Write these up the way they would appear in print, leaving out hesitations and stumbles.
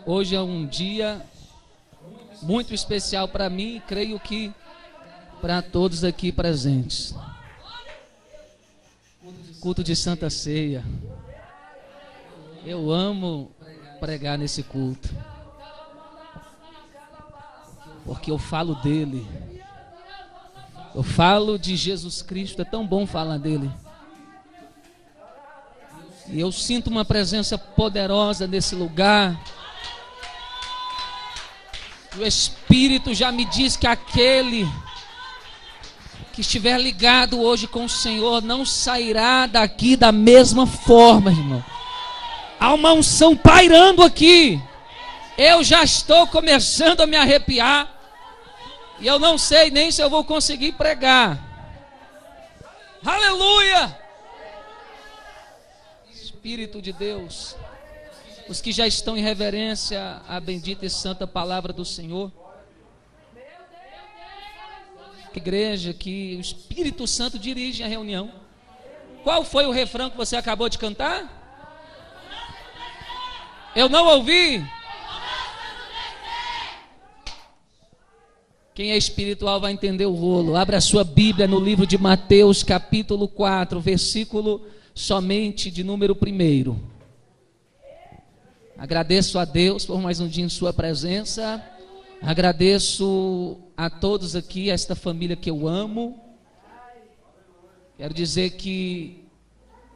Hoje é um dia muito especial para mim e creio que para todos aqui presentes. Culto de Santa Ceia. Eu amo pregar nesse culto, porque eu falo dele. Eu falo de Jesus Cristo, é tão bom falar dele. E eu sinto uma presença poderosa nesse lugar. O Espírito já me diz que aquele que estiver ligado hoje com o Senhor não sairá daqui da mesma forma, irmão. Há uma unção pairando aqui. Eu já estou começando a me arrepiar. E eu não sei nem se eu vou conseguir pregar. Aleluia! Espírito de Deus, os que já estão em reverência à bendita e santa palavra do Senhor. Igreja, que o Espírito Santo dirige a reunião. Qual foi o refrão que você acabou de cantar? Eu não ouvi. Quem é espiritual vai entender o rolo. Abra a sua Bíblia no livro de Mateus, capítulo 4, versículo somente de número 1. Agradeço a Deus por mais um dia em sua presença. Agradeço a todos aqui, a esta família que eu amo. Quero dizer que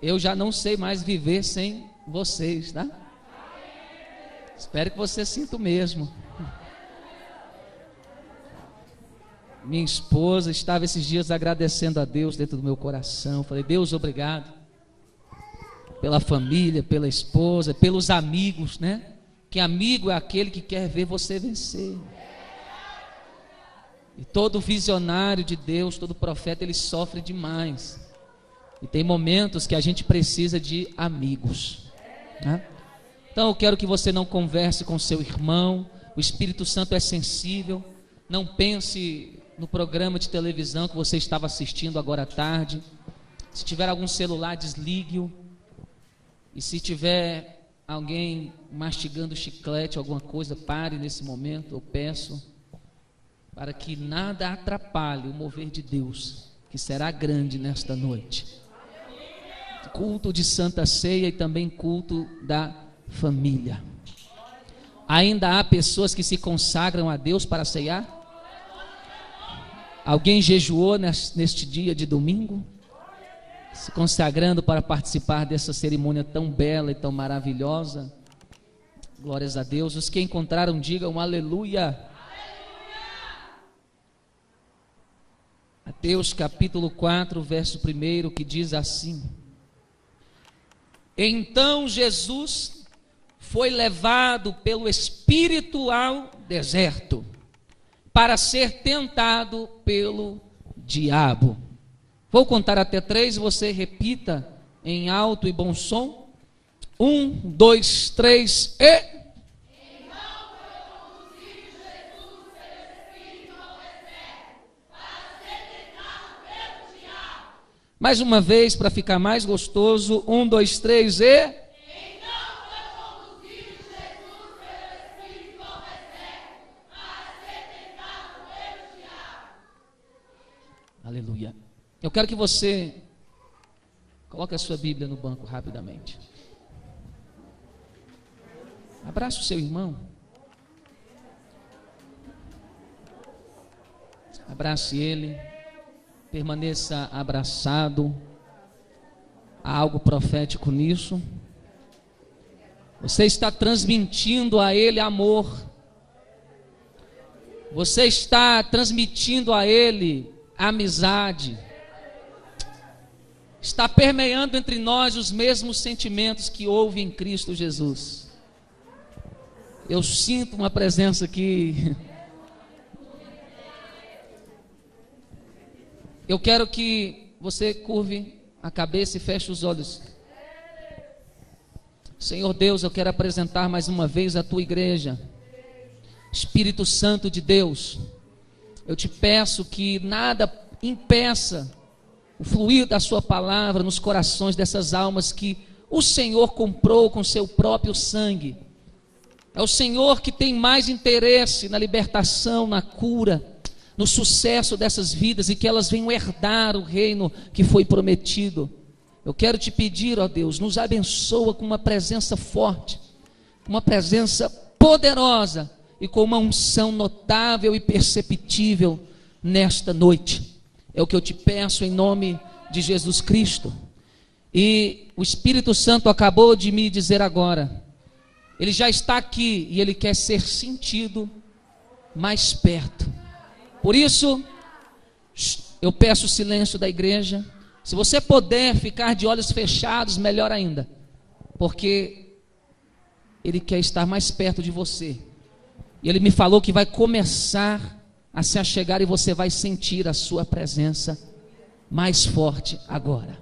eu já não sei mais viver sem vocês, tá? Espero que você sinta o mesmo. Minha esposa estava esses dias agradecendo a Deus dentro do meu coração. Falei, Deus, obrigado pela família, pela esposa, pelos amigos, né? Que amigo é aquele que quer ver você vencer. E todo visionário de Deus, todo profeta, ele sofre demais. E tem momentos que a gente precisa de amigos, né? Então eu quero que você não converse com seu irmão. O Espírito Santo é sensível. Não pense no programa de televisão que você estava assistindo agora à tarde. Se tiver algum celular, desligue-o. E se tiver alguém mastigando chiclete, alguma coisa, pare nesse momento. Eu peço para que nada atrapalhe o mover de Deus, que será grande nesta noite. Culto de Santa Ceia e também culto da família. Ainda há pessoas que se consagram a Deus para ceiar? Alguém jejuou neste dia de domingo? Se consagrando para participar dessa cerimônia tão bela e tão maravilhosa? Glórias a Deus. Os que encontraram, digam aleluia. Mateus capítulo 4, verso 1, que diz assim: Então Jesus foi levado pelo Espírito ao deserto para ser tentado pelo diabo. Vou contar até 3, você repita em alto e bom som. 1, 2, 3 e... Mais uma vez, para ficar mais gostoso. 1, 2, 3 e... Aleluia. Eu quero que você coloque a sua Bíblia no banco rapidamente. Abraça o seu irmão. Abrace ele. Permaneça abraçado. Há algo profético nisso. Você está transmitindo a ele amor. Você está transmitindo a ele amizade. Está permeando entre nós os mesmos sentimentos que houve em Cristo Jesus. Eu sinto uma presença aqui. Eu quero que você curve a cabeça e feche os olhos. Senhor Deus, eu quero apresentar mais uma vez a tua igreja. Espírito Santo de Deus, eu te peço que nada impeça o fluir da sua palavra nos corações dessas almas que o Senhor comprou com seu próprio sangue. É o Senhor que tem mais interesse na libertação, na cura, no sucesso dessas vidas e que elas venham herdar o reino que foi prometido. Eu quero te pedir, ó Deus, nos abençoa com uma presença forte, uma presença poderosa e com uma unção notável e perceptível nesta noite. É o que eu te peço em nome de Jesus Cristo. E o Espírito Santo acabou de me dizer agora, ele já está aqui e ele quer ser sentido mais perto. Por isso, eu peço o silêncio da igreja. Se você puder ficar de olhos fechados, melhor ainda, porque ele quer estar mais perto de você. E ele me falou que vai começar a se achegar e você vai sentir a sua presença mais forte agora.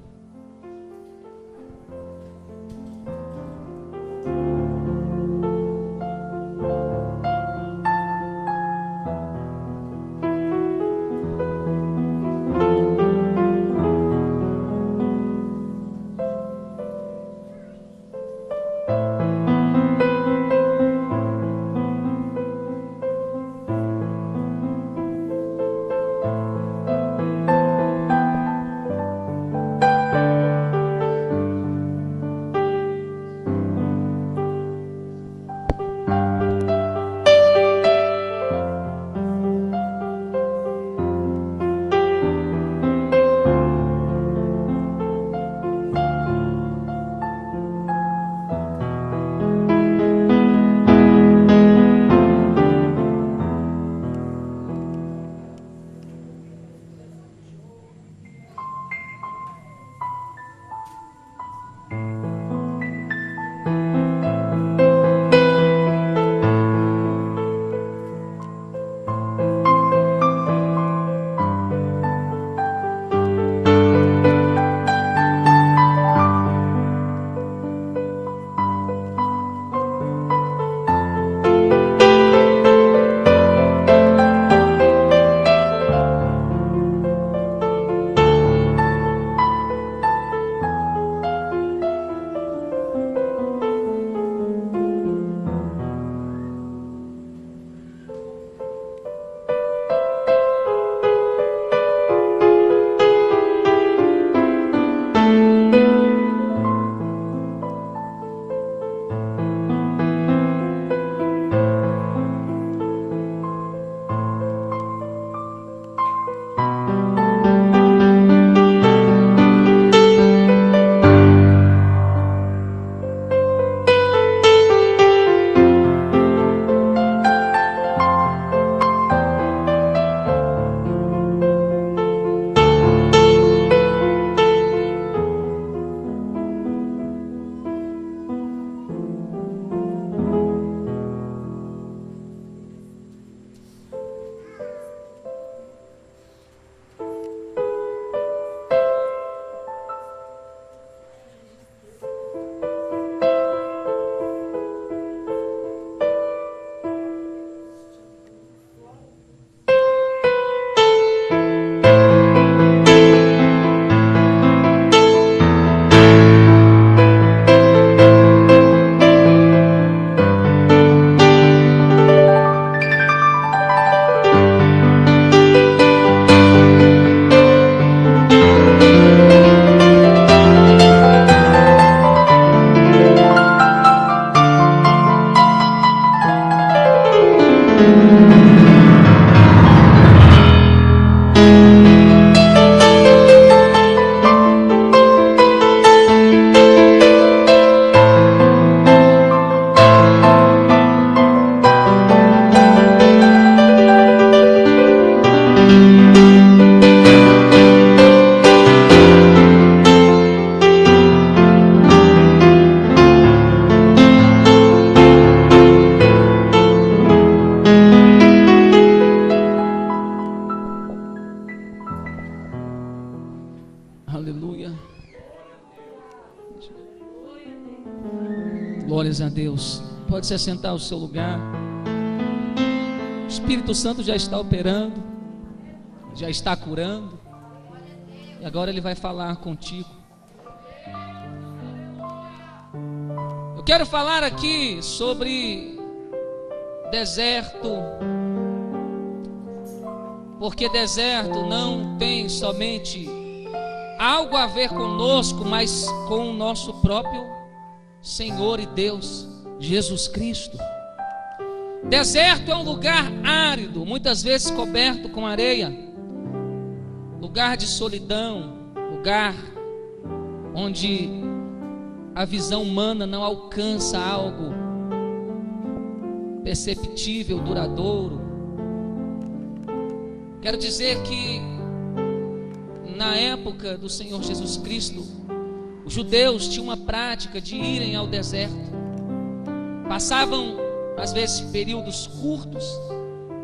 Glórias a Deus. Pode se assentar ao seu lugar. O Espírito Santo já está operando, já está curando, e agora Ele vai falar contigo. Eu quero falar aqui sobre deserto, porque deserto não tem somente algo a ver conosco, mas com o nosso próprio Senhor e Deus, Jesus Cristo. Deserto é um lugar árido, muitas vezes coberto com areia, lugar de solidão, lugar onde a visão humana não alcança algo perceptível, duradouro. Quero dizer que na época do Senhor Jesus Cristo, os judeus tinham uma prática de irem ao deserto. Passavam, às vezes, períodos curtos,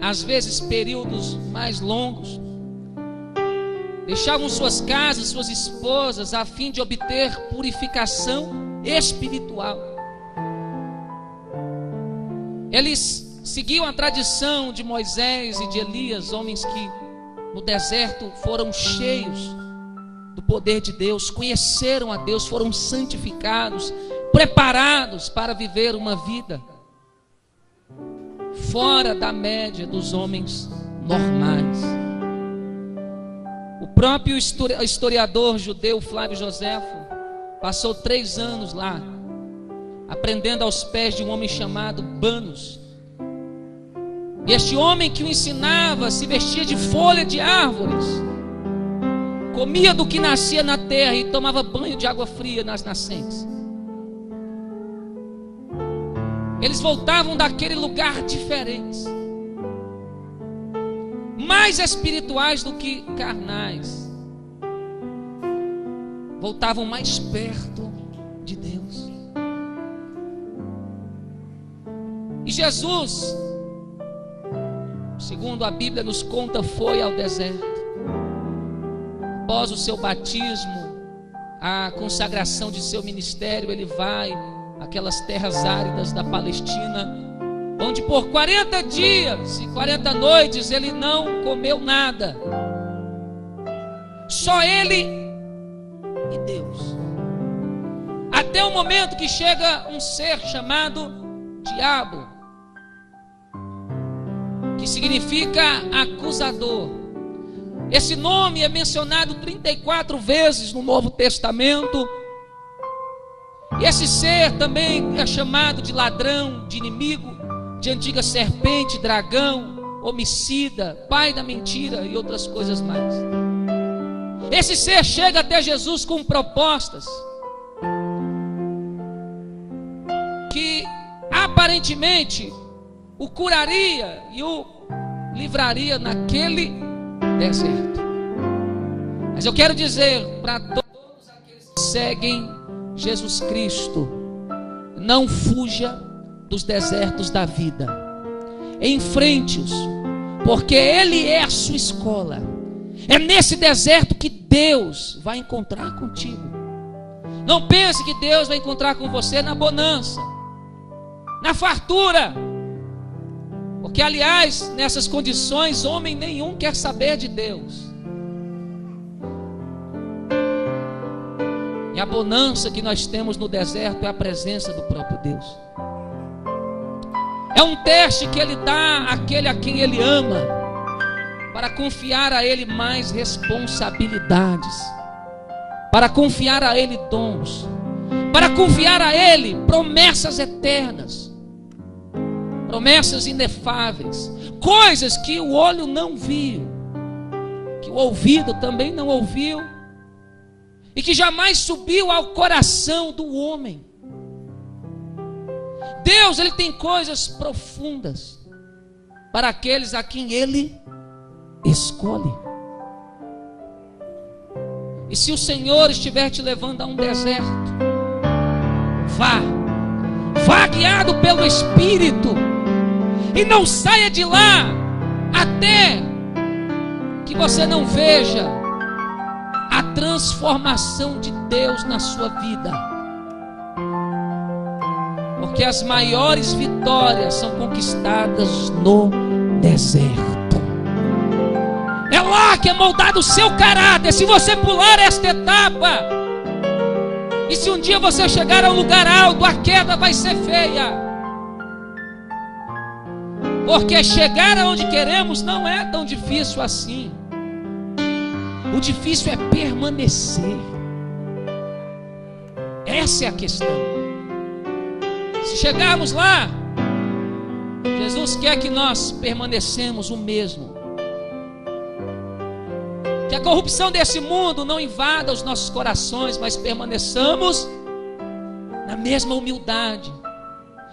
às vezes períodos mais longos. Deixavam suas casas, suas esposas, a fim de obter purificação espiritual. Eles seguiam a tradição de Moisés e de Elias, homens que no deserto foram cheios do poder de Deus, conheceram a Deus, foram santificados, preparados para viver uma vida fora da média dos homens normais. O próprio historiador judeu Flávio Joséfo passou 3 anos lá, aprendendo aos pés de um homem chamado Banos. E este homem que o ensinava se vestia de folha de árvores, comia do que nascia na terra e tomava banho de água fria nas nascentes. Eles voltavam daquele lugar diferentes, mais espirituais do que carnais. Voltavam mais perto de Deus. E Jesus, segundo a Bíblia nos conta, foi ao deserto. Após o seu batismo, a consagração de seu ministério, ele vai àquelas terras áridas da Palestina, onde por 40 dias e 40 noites ele não comeu nada. Só ele e Deus. Até o momento que chega um ser chamado Diabo, que significa acusador. Esse nome é mencionado 34 vezes no Novo Testamento. E esse ser também é chamado de ladrão, de inimigo, de antiga serpente, dragão, homicida, pai da mentira e outras coisas mais. Esse ser chega até Jesus com propostas que aparentemente o curaria e o livraria naquele deserto. Mas eu quero dizer para todos aqueles que seguem Jesus Cristo: não fuja dos desertos da vida, enfrente-os, porque Ele é a sua escola. É nesse deserto que Deus vai encontrar contigo. Não pense que Deus vai encontrar com você na bonança, na fartura, porque aliás, nessas condições, homem nenhum quer saber de Deus. E a bonança que nós temos no deserto é a presença do próprio Deus. É um teste que Ele dá àquele a quem Ele ama, para confiar a Ele mais responsabilidades, para confiar a Ele dons, para confiar a Ele promessas eternas, promessas inefáveis, coisas que o olho não viu, que o ouvido também não ouviu, e que jamais subiu ao coração do homem. Deus, Ele tem coisas profundas para aqueles a quem Ele escolhe. E se o Senhor estiver te levando a um deserto, vá guiado pelo Espírito, e não saia de lá até que você não veja a transformação de Deus na sua vida. Porque as maiores vitórias são conquistadas no deserto. É lá que é moldado o seu caráter. Se você pular esta etapa, e se um dia você chegar a um lugar alto, a queda vai ser feia. Porque chegar aonde queremos não é tão difícil assim. O difícil é permanecer. Essa é a questão. Se chegarmos lá, Jesus quer que nós permanecemos o mesmo. Que a corrupção desse mundo não invada os nossos corações, mas permaneçamos na mesma humildade,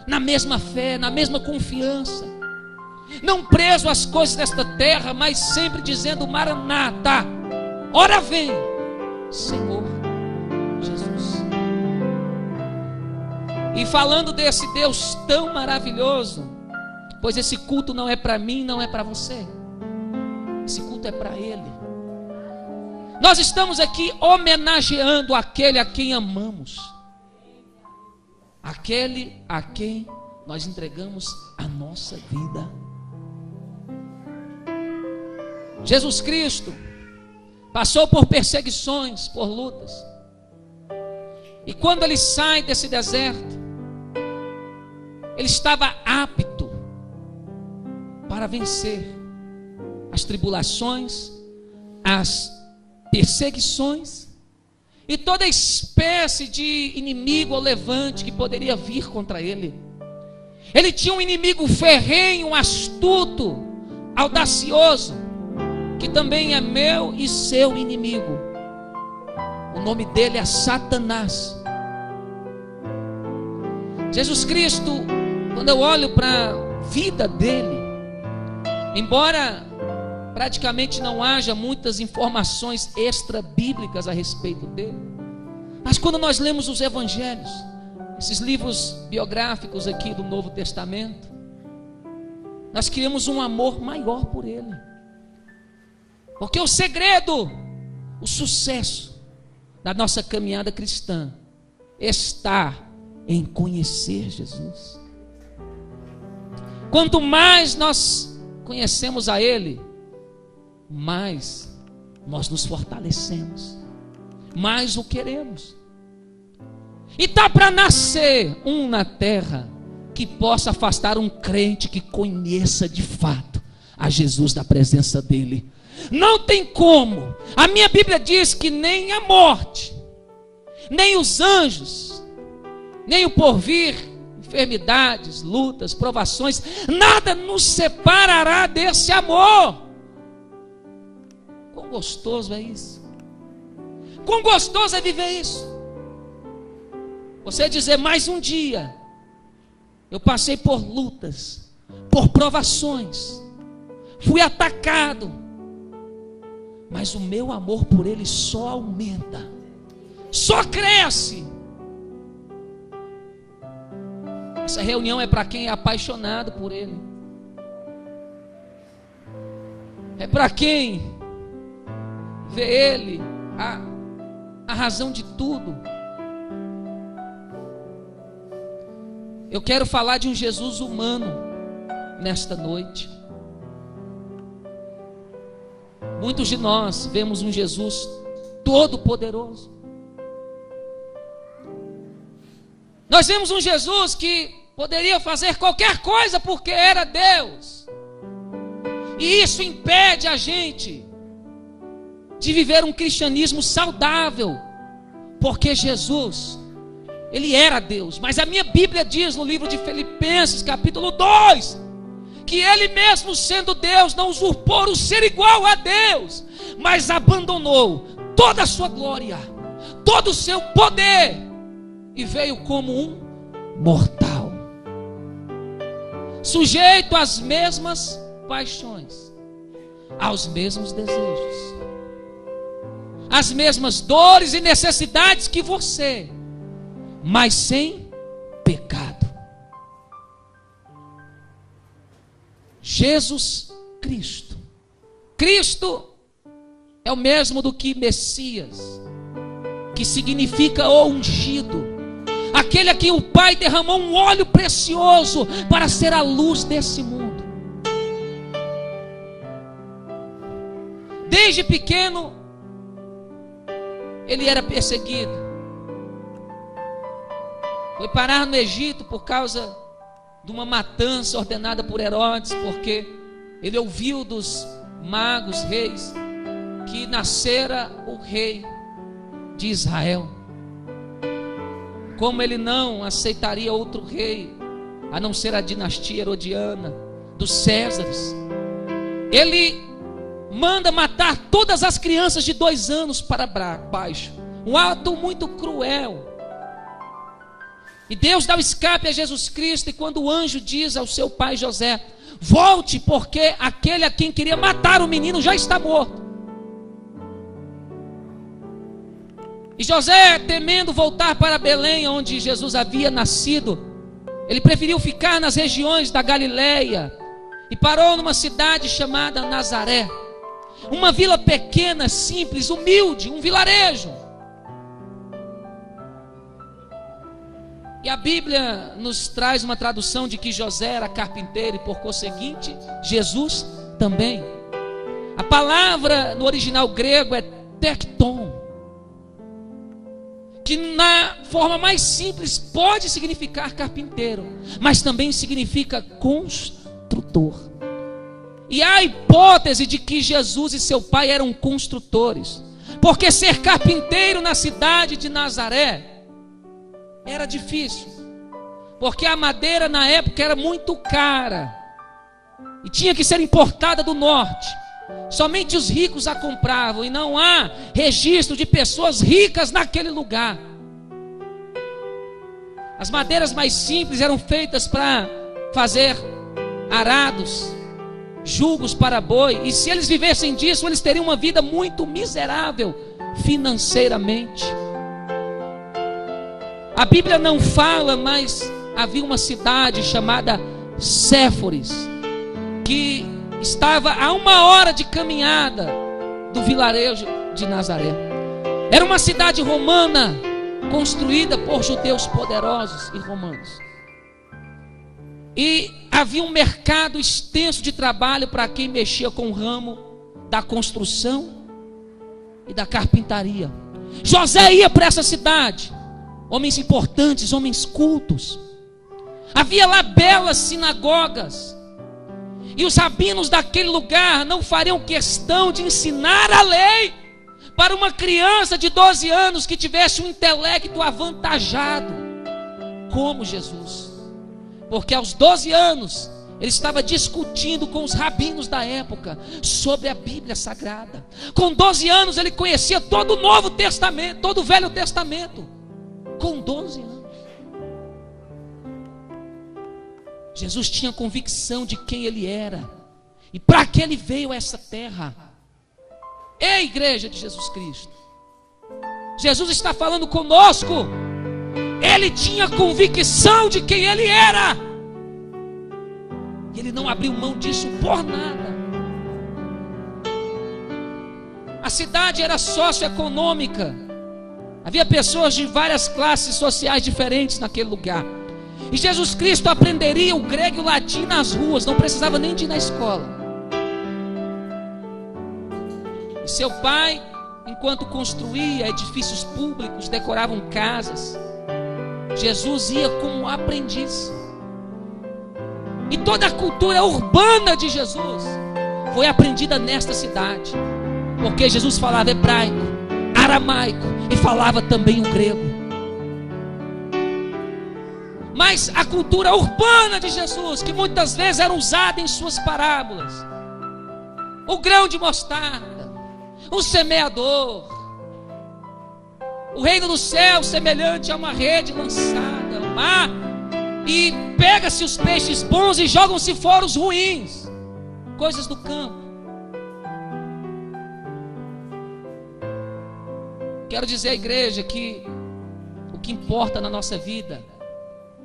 na mesma fé, na mesma confiança. Não preso às coisas desta terra, mas sempre dizendo: Maranata, ora vem, Senhor Jesus. E falando desse Deus tão maravilhoso, pois esse culto não é para mim, não é para você. Esse culto é para Ele. Nós estamos aqui homenageando aquele a quem amamos, aquele a quem nós entregamos a nossa vida. Jesus Cristo passou por perseguições, por lutas. E quando Ele sai desse deserto, Ele estava apto para vencer as tribulações, as perseguições e toda espécie de inimigo ou levante que poderia vir contra Ele. Ele tinha um inimigo ferrenho, astuto, audacioso, que também é meu e seu inimigo. O nome dele é Satanás. Jesus Cristo, quando eu olho para a vida dele, embora praticamente não haja muitas informações extra-bíblicas a respeito dele, mas quando nós lemos os evangelhos, esses livros biográficos aqui do Novo Testamento, nós criamos um amor maior por ele. Porque o segredo, o sucesso da nossa caminhada cristã está em conhecer Jesus. Quanto mais nós conhecemos a Ele, mais nós nos fortalecemos, mais o queremos. E está para nascer um na terra que possa afastar um crente que conheça de fato a Jesus da presença dele. Não tem como. A minha Bíblia diz que nem a morte, nem os anjos, nem o porvir, enfermidades, lutas, provações, nada nos separará desse amor. Quão gostoso é isso. Quão gostoso é viver isso. Você dizer: mais um dia eu passei por lutas, por provações, fui atacado, mas o meu amor por Ele só aumenta, só cresce. Essa reunião é para quem é apaixonado por Ele, é para quem vê Ele a razão de tudo. Eu quero falar de um Jesus humano nesta noite. Muitos de nós vemos um Jesus todo-poderoso. Nós vemos um Jesus que poderia fazer qualquer coisa porque era Deus. E isso impede a gente de viver um cristianismo saudável, porque Jesus, Ele era Deus. Mas a minha Bíblia diz no livro de Filipenses, capítulo 2, que Ele mesmo sendo Deus, não usurpou o ser igual a Deus, mas abandonou toda a sua glória, todo o seu poder, e veio como um mortal, sujeito às mesmas paixões, aos mesmos desejos, às mesmas dores e necessidades que você, mas sem pecado. Jesus Cristo. Cristo é o mesmo do que Messias, que significa o ungido, aquele a quem o Pai derramou um óleo precioso para ser a luz desse mundo. Desde pequeno ele era perseguido, foi parar no Egito por causa de uma matança ordenada por Herodes, porque ele ouviu dos magos, reis, que nascera o rei de Israel. Como ele não aceitaria outro rei, a não ser a dinastia herodiana, dos Césares, ele manda matar todas as crianças de 2 anos para baixo. Um ato muito cruel. E Deus dá o escape a Jesus Cristo, e quando o anjo diz ao seu pai José: volte, porque aquele a quem queria matar o menino já está morto. E José, temendo voltar para Belém, onde Jesus havia nascido, ele preferiu ficar nas regiões da Galileia e parou numa cidade chamada Nazaré, uma vila pequena, simples, humilde, um vilarejo. E a Bíblia nos traz uma tradução de que José era carpinteiro e, por conseguinte, Jesus também. A palavra no original grego é tekton, que na forma mais simples pode significar carpinteiro, mas também significa construtor. E há a hipótese de que Jesus e seu pai eram construtores, porque ser carpinteiro na cidade de Nazaré era difícil, porque a madeira na época era muito cara e tinha que ser importada do norte. Somente os ricos a compravam, e não há registro de pessoas ricas naquele lugar. As madeiras mais simples eram feitas para fazer arados, jugos para boi, e se eles vivessem disso, eles teriam uma vida muito miserável financeiramente. A Bíblia não fala, mas havia uma cidade chamada Séforis, que estava a 1 hora de caminhada do vilarejo de Nazaré. Era uma cidade romana, construída por judeus poderosos e romanos. E havia um mercado extenso de trabalho para quem mexia com o ramo da construção e da carpintaria. José ia para essa cidade. Homens importantes, homens cultos. Havia lá belas sinagogas. E os rabinos daquele lugar não fariam questão de ensinar a lei para uma criança de 12 anos que tivesse um intelecto avantajado, como Jesus. Porque aos 12 anos, ele estava discutindo com os rabinos da época sobre a Bíblia Sagrada. Com 12 anos, ele conhecia todo o Novo Testamento, todo o Velho Testamento. Com 12 anos. Jesus tinha convicção de quem ele era e para que ele veio a essa terra. Ei, igreja de Jesus Cristo, Jesus está falando conosco. Ele tinha convicção de quem ele era, e ele não abriu mão disso por nada. A cidade era socioeconômica. Havia pessoas de várias classes sociais diferentes naquele lugar. E Jesus Cristo aprenderia o grego e o latim nas ruas, não precisava nem de ir na escola. E seu pai, enquanto construía edifícios públicos, decoravam casas, Jesus ia como aprendiz. E toda a cultura urbana de Jesus foi aprendida nesta cidade, porque Jesus falava hebraico, aramaico e falava também o grego. Mas a cultura urbana de Jesus, que muitas vezes era usada em suas parábolas, o grão de mostarda, o semeador, o reino do céu semelhante a uma rede lançada ao mar, e pega-se os peixes bons e jogam-se fora os ruins, coisas do campo. Quero dizer à igreja que o que importa na nossa vida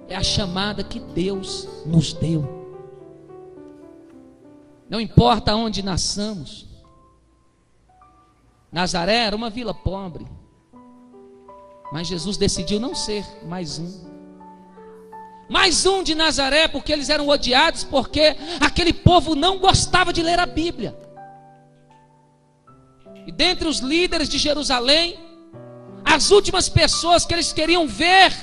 é a chamada que Deus nos deu. Não importa onde nasçamos. Nazaré era uma vila pobre, mas Jesus decidiu não ser mais um de Nazaré, porque eles eram odiados, porque aquele povo não gostava de ler a Bíblia. E dentre os líderes de Jerusalém, as últimas pessoas que eles queriam ver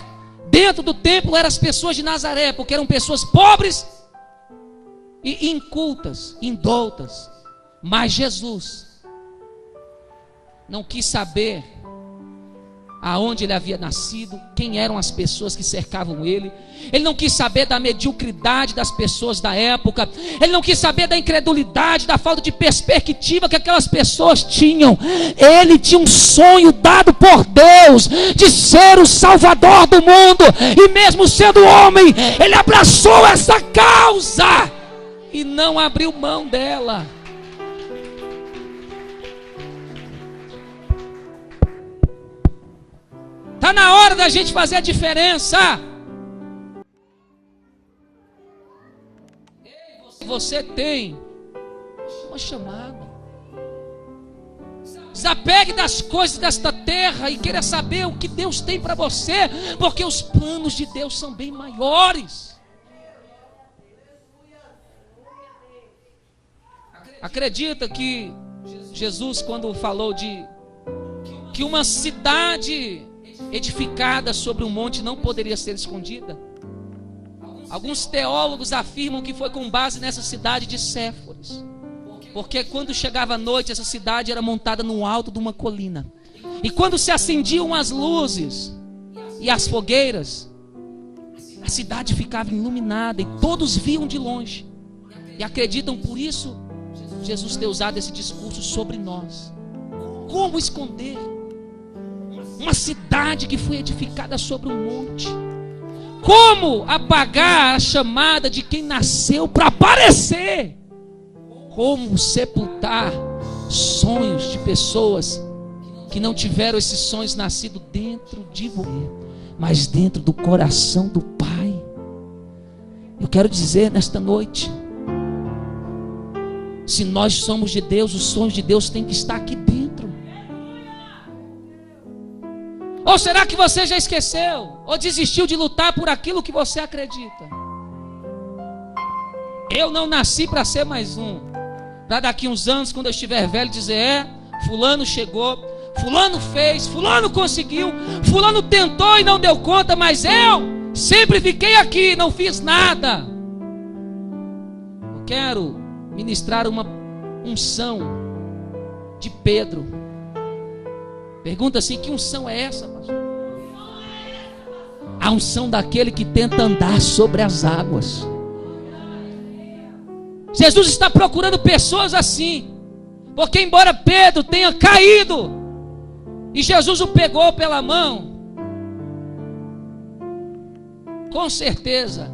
dentro do templo eram as pessoas de Nazaré, porque eram pessoas pobres e incultas, indoutas. Mas Jesus não quis saber aonde ele havia nascido, quem eram as pessoas que cercavam ele. Ele não quis saber da mediocridade das pessoas da época. Ele não quis saber da incredulidade, da falta de perspectiva que aquelas pessoas tinham. Ele tinha um sonho dado por Deus de ser o Salvador do mundo, e mesmo sendo homem, ele abraçou essa causa e não abriu mão dela. Está na hora da gente fazer a diferença. Você tem uma chamada. Desapegue das coisas desta terra e queira saber o que Deus tem para você, porque os planos de Deus são bem maiores. Acredita que Jesus, quando falou de que uma cidade edificada sobre um monte não poderia ser escondida, alguns teólogos afirmam que foi com base nessa cidade de Séforis, porque quando chegava a noite, essa cidade era montada no alto de uma colina, e quando se acendiam as luzes e as fogueiras, a cidade ficava iluminada e todos viam de longe, e acreditam por isso Jesus ter usado esse discurso sobre nós. Como esconder uma cidade que foi edificada sobre um monte? Como apagar a chamada de quem nasceu para aparecer? Como sepultar sonhos de pessoas que não tiveram esses sonhos nascidos dentro de você, mas dentro do coração do Pai? Eu quero dizer nesta noite, se nós somos de Deus, os sonhos de Deus têm que estar aqui dentro. Ou será que você já esqueceu? Ou desistiu de lutar por aquilo que você acredita? Eu não nasci para ser mais um, para daqui uns anos, quando eu estiver velho, dizer: fulano chegou, fulano fez, fulano conseguiu, fulano tentou e não deu conta, mas eu sempre fiquei aqui, não fiz nada. Eu quero ministrar uma unção de Pedro. Pergunta assim: que unção é essa, pastor? A unção daquele que tenta andar sobre as águas. Jesus está procurando pessoas assim, porque embora Pedro tenha caído e Jesus o pegou pela mão, com certeza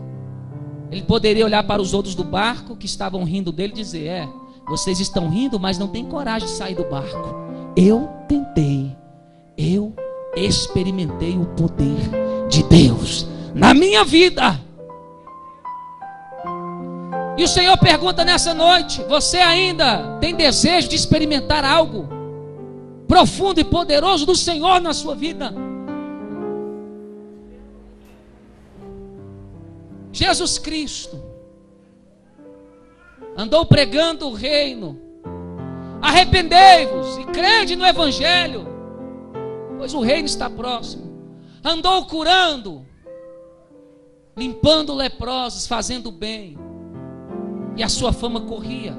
ele poderia olhar para os outros do barco que estavam rindo dele e dizer: vocês estão rindo, mas não têm coragem de sair do barco. Eu tentei, eu experimentei o poder de Deus na minha vida. E o Senhor pergunta nessa noite: você ainda tem desejo de experimentar algo profundo e poderoso do Senhor na sua vida? Jesus Cristo andou pregando o reino: arrependei-vos e crede no Evangelho, pois o reino está próximo. Andou curando, limpando leprosos, fazendo bem, e a sua fama corria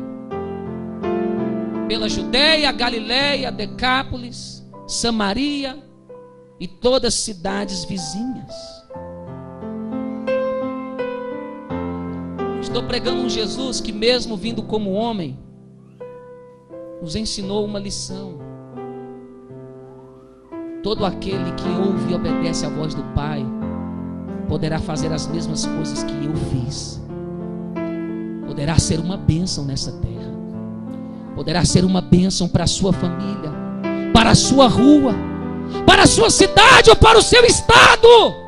pela Judeia, Galileia, Decápolis, Samaria e todas as cidades vizinhas. Estou pregando um Jesus que, mesmo vindo como homem, nos ensinou uma lição: todo aquele que ouve e obedece à voz do Pai poderá fazer as mesmas coisas que eu fiz. Poderá ser uma bênção nessa terra, poderá ser uma bênção para a sua família, para a sua rua, para a sua cidade ou para o seu estado.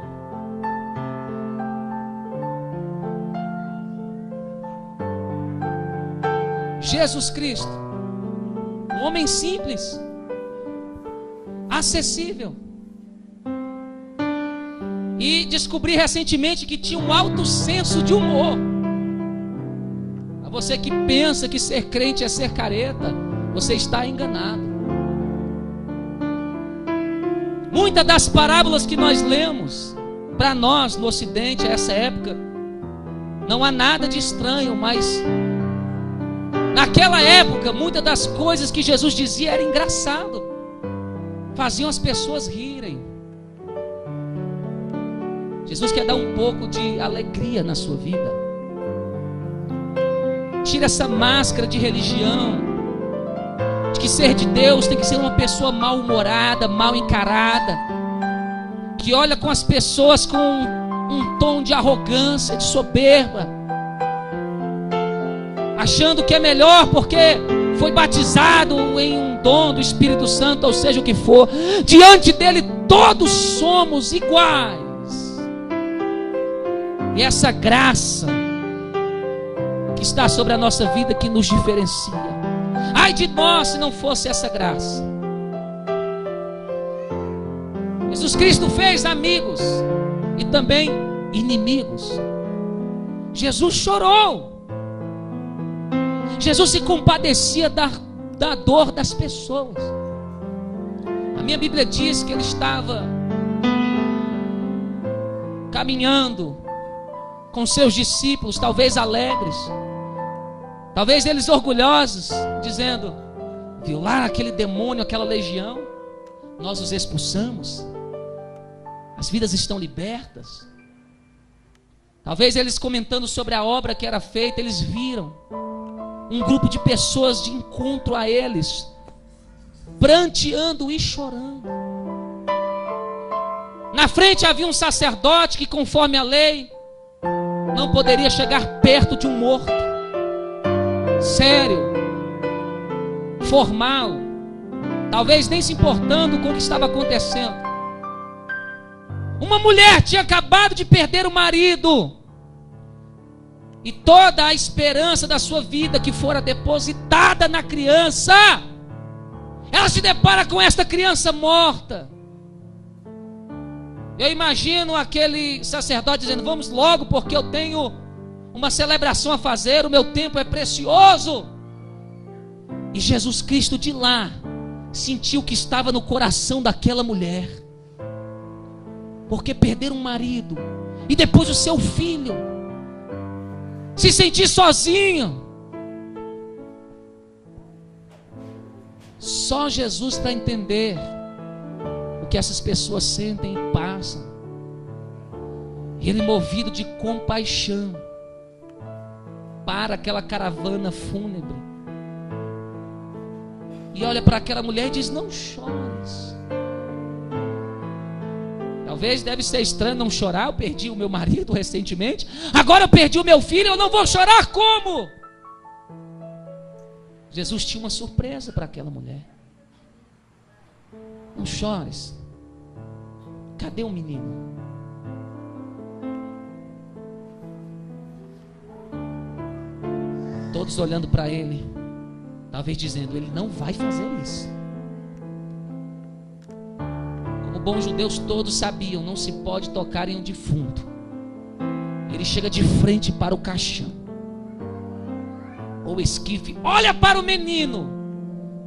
Jesus Cristo, um homem simples, acessível, e descobri recentemente que tinha um alto senso de humor. A você que pensa que ser crente é ser careta, você está enganado. Muitas das parábolas que nós lemos Para nós, no Ocidente, a essa época, não há nada de estranho, mas naquela época, muitas das coisas que Jesus dizia era engraçado, faziam as pessoas rirem. Jesus quer dar um pouco de alegria na sua vida. Tira essa máscara de religião, de que ser de Deus tem que ser uma pessoa mal-humorada, mal encarada, que olha com as pessoas com um tom de arrogância, de soberba, achando que é melhor porque foi batizado em um dom do Espírito Santo, ou seja o que for. Diante dele todos somos iguais. E essa graça que está sobre a nossa vida que nos diferencia. Ai de nós se não fosse essa graça. Jesus Cristo fez amigos e também inimigos. Jesus chorou. Jesus se compadecia da dor das pessoas. A minha Bíblia diz que ele estava caminhando com seus discípulos, talvez alegres, talvez eles orgulhosos, dizendo: viu lá aquele demônio, aquela legião? Nós os expulsamos, as vidas estão libertas. Talvez eles comentando sobre a obra que era feita, eles viram um grupo de pessoas de encontro a eles, pranteando e chorando. Na frente havia um sacerdote que, conforme a lei, não poderia chegar perto de um morto. Sério, formal, talvez nem se importando com o que estava acontecendo. Uma mulher tinha acabado de perder o marido, e toda a esperança da sua vida que fora depositada na criança, ela se depara com esta criança morta. Eu imagino aquele sacerdote dizendo: vamos logo, porque eu tenho uma celebração a fazer, o meu tempo é precioso. E Jesus Cristo de lá sentiu o que estava no coração daquela mulher, porque perder um marido e depois o seu filho, se sentir sozinho. Só Jesus para entender o que essas pessoas sentem e passam. Ele, movido de compaixão, para aquela caravana fúnebre e olha para aquela mulher e diz: não chores. Talvez deve ser estranho não chorar. Eu perdi o meu marido recentemente, agora eu perdi o meu filho, eu não vou chorar como? Jesus tinha uma surpresa para aquela mulher. Não chores. Cadê o menino? Todos olhando para ele, talvez dizendo: ele não vai fazer isso. Como bons judeus, todos sabiam: não se pode tocar em um defunto. Ele chega de frente para o caixão, ou esquife, olha para o menino,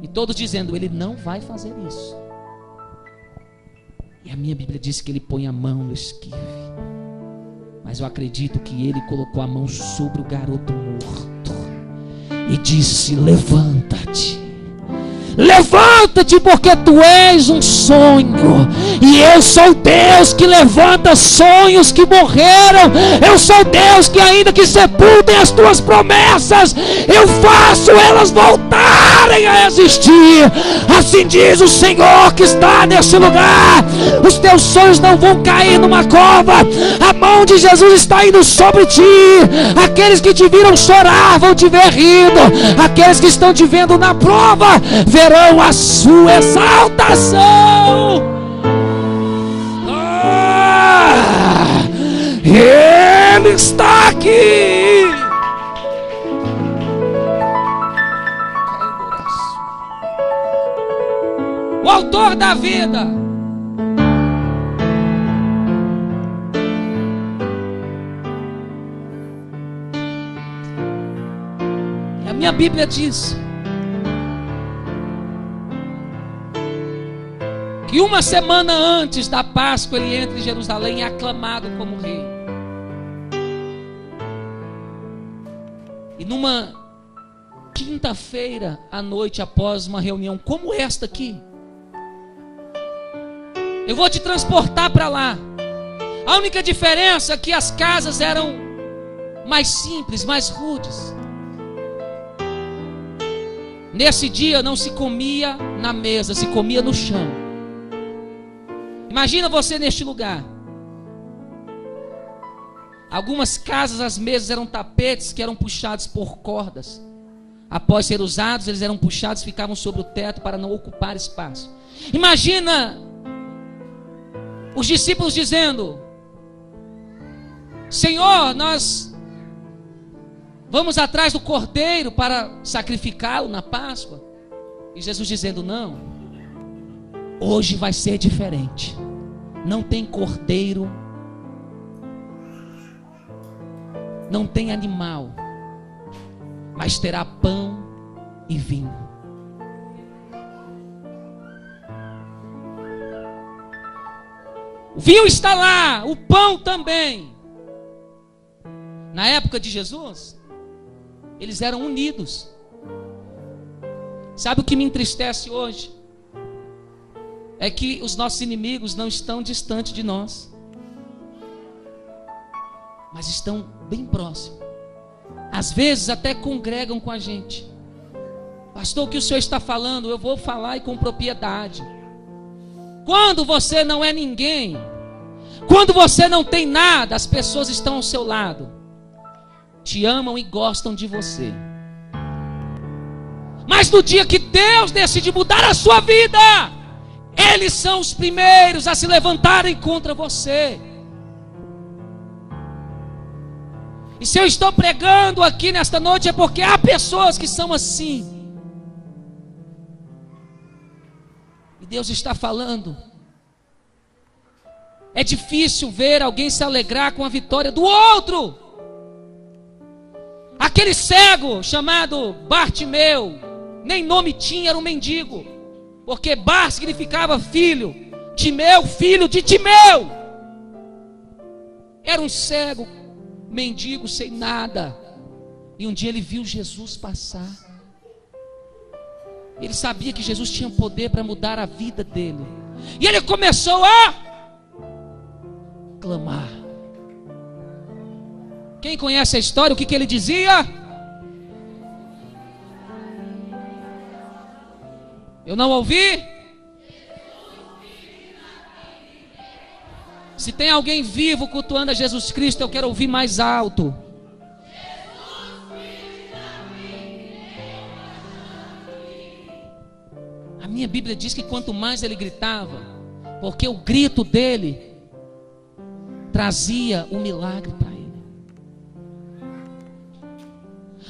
e todos dizendo: ele não vai fazer isso. E a minha Bíblia diz que ele põe a mão no esquife, mas eu acredito que ele colocou a mão sobre o garoto morto e disse: levanta-te, levanta-te, porque tu és um sonho, e eu sou Deus que levanta sonhos que morreram. Eu sou Deus que, ainda que sepultem as tuas promessas, eu faço elas voltarem a existir. Assim diz o Senhor que está nesse lugar: os teus sonhos não vão cair numa cova. A mão de Jesus está indo sobre ti. Aqueles que te viram chorar vão te ver rindo. Aqueles que estão te vendo na prova verão a sua exaltação. Ele está aqui. O autor da vida. E a minha Bíblia diz que uma semana antes da Páscoa ele entra em Jerusalém e é aclamado como rei. E numa quinta-feira à noite, após uma reunião como esta aqui, eu vou te transportar para lá. A única diferença é que as casas eram mais simples, mais rudes. Nesse dia não se comia na mesa, se comia no chão. Imagina você neste lugar. Algumas casas, as mesas eram tapetes que eram puxados por cordas. Após ser usados, eles eram puxados e ficavam sobre o teto para não ocupar espaço. Imagina os discípulos dizendo: Senhor, nós vamos atrás do cordeiro para sacrificá-lo na Páscoa. E Jesus dizendo: não, hoje vai ser diferente. Não tem cordeiro, não tem animal, mas terá pão e vinho. O vinho está lá, o pão também. Na época de Jesus, eles eram unidos. Sabe o que me entristece hoje? É que os nossos inimigos não estão distantes de nós, mas estão bem próximos. Às vezes até congregam com a gente. Pastor, o que o senhor está falando? Eu vou falar e com propriedade. Quando você não é ninguém, quando você não tem nada, as pessoas estão ao seu lado, te amam e gostam de você. Mas no dia que Deus decide mudar a sua vida, eles são os primeiros a se levantarem contra você. E se eu estou pregando aqui nesta noite é porque há pessoas que são assim. E Deus está falando. É difícil ver alguém se alegrar com a vitória do outro. Aquele cego chamado Bartimeu, nem nome tinha, era um mendigo, porque Bar significava filho, Timeu, filho de Timeu. Era um cego, mendigo, sem nada. E um dia ele viu Jesus passar. Ele sabia que Jesus tinha poder para mudar a vida dele. E ele começou a clamar. Quem conhece a história, o que ele dizia? Eu não ouvi? Se tem alguém vivo cultuando a Jesus Cristo, eu quero ouvir mais alto. A minha Bíblia diz que quanto mais ele gritava, porque o grito dele trazia um milagre para ele.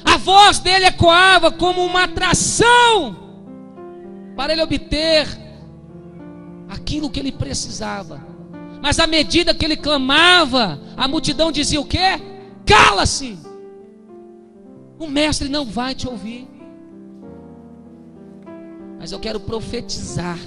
A voz dele ecoava como uma atração para ele obter aquilo que ele precisava. Mas à medida que ele clamava, a multidão dizia o quê? Cala-se! O mestre não vai te ouvir. Mas eu quero profetizar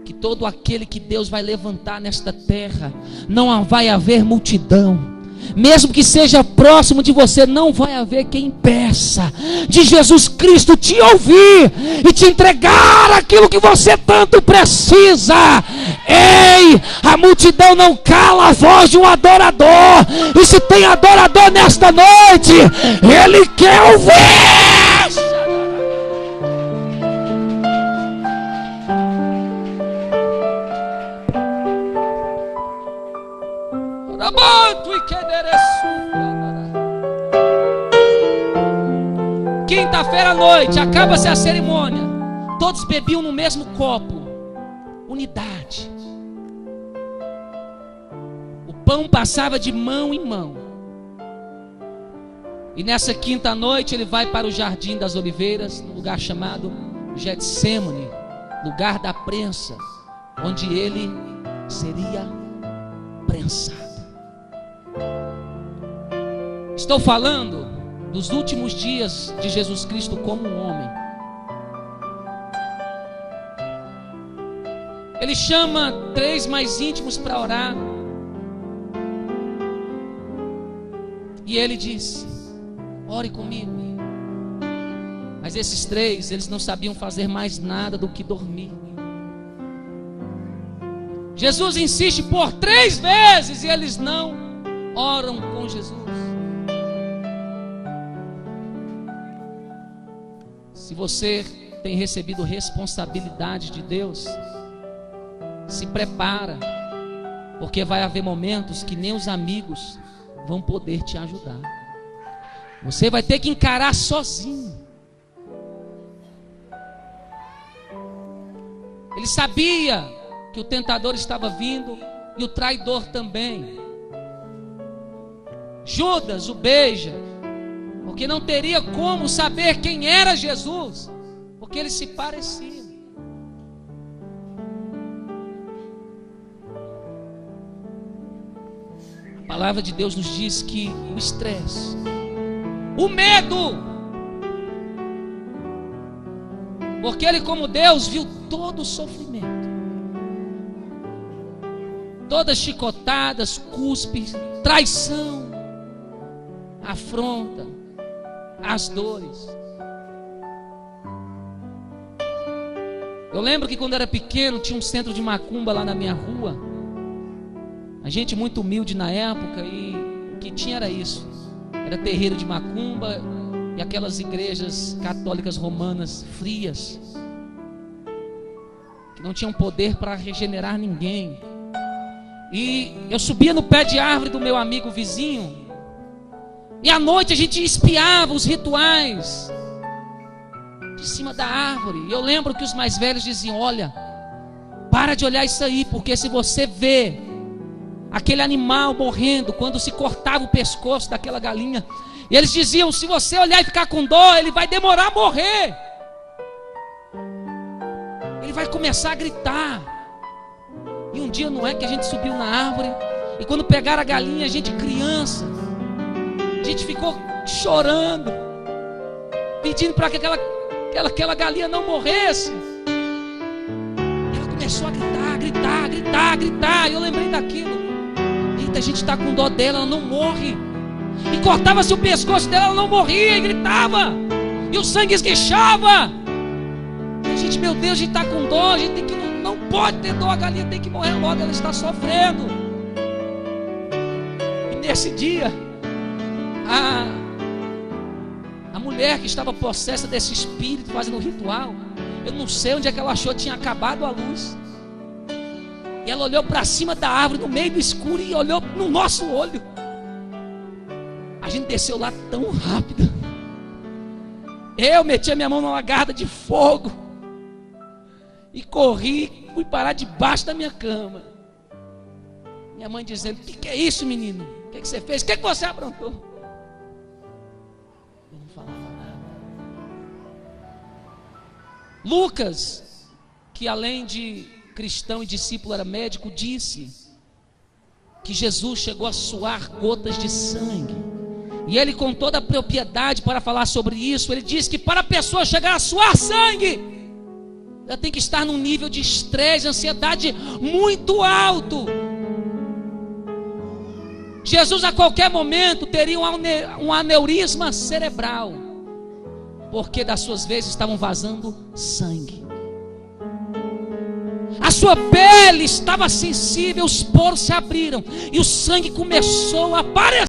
que todo aquele que Deus vai levantar nesta terra, não vai haver multidão. Mesmo que seja próximo de você, não vai haver quem impeça de Jesus Cristo te ouvir e te entregar aquilo que você tanto precisa. Ei, a multidão não cala a voz de um adorador. E se tem adorador nesta noite, ele quer ouvir. Quinta-feira à noite, acaba-se a cerimônia. Todos bebiam no mesmo copo. Unidade. O pão passava de mão em mão. E nessa quinta noite ele vai para o Jardim das Oliveiras, no lugar chamado Getsêmani, lugar da prensa, onde ele seria prensado. Estou falando dos últimos dias de Jesus Cristo como um homem. Ele chama 3 mais íntimos para orar. E ele diz: ore comigo. Mas esses 3, eles não sabiam fazer mais nada do que dormir. Jesus insiste por 3 vezes e eles não oram com Jesus. Se você tem recebido responsabilidade de Deus, se prepara, porque vai haver momentos que nem os amigos vão poder te ajudar. Você vai ter que encarar sozinho. Ele sabia que o tentador estava vindo e o traidor também. Judas o beija, porque não teria como saber quem era Jesus, porque eles se pareciam. A palavra de Deus nos diz que o estresse, o medo, porque ele, como Deus, viu todo o sofrimento, todas chicotadas, cuspes, traição, afronta, as dores. Eu lembro que quando era pequeno tinha um centro de macumba lá na minha rua. A gente muito humilde na época, e o que tinha era isso. Era terreiro de macumba e aquelas igrejas católicas romanas frias, que não tinham poder para regenerar ninguém. E eu subia no pé de árvore do meu amigo vizinho, e à noite a gente espiava os rituais de cima da árvore. E eu lembro que os mais velhos diziam: olha, para de olhar isso aí, porque se você vê aquele animal morrendo, quando se cortava o pescoço daquela galinha, e eles diziam: se você olhar e ficar com dor, ele vai demorar a morrer, ele vai começar a gritar. E um dia, não é que a gente subiu na árvore, e quando pegaram a galinha, a gente criança, a gente ficou chorando, pedindo para que aquela galinha não morresse. E ela começou a gritar. E eu lembrei daquilo. Eita, a gente está com dó dela, ela não morre. E cortava-se o pescoço dela, ela não morria, e gritava, e o sangue esguichava. E a gente, meu Deus, a gente está com dó, a gente tem que, não pode ter dó, a galinha tem que morrer logo, ela está sofrendo. E nesse dia, a mulher que estava possessa desse espírito fazendo o ritual, eu não sei onde é que ela achou, tinha acabado a luz, e ela olhou para cima da árvore, no meio do escuro, e olhou no nosso olho. A gente desceu lá tão rápido. Eu meti a minha mão numa lagarta de fogo e corri, fui parar debaixo da minha cama. Minha mãe dizendo: o que é isso, menino? O que você fez? O que você aprontou? Eu não falava nada. Lucas, que além de cristão e discípulo era médico, disse que Jesus chegou a suar gotas de sangue. E ele, com toda a propriedade para falar sobre isso, ele diz que para a pessoa chegar a suar sangue, ela tem que estar num nível de estresse, ansiedade muito alto. Jesus a qualquer momento teria um aneurisma cerebral, porque das suas veias estavam vazando sangue. A sua pele estava sensível, os poros se abriram e o sangue começou a aparecer.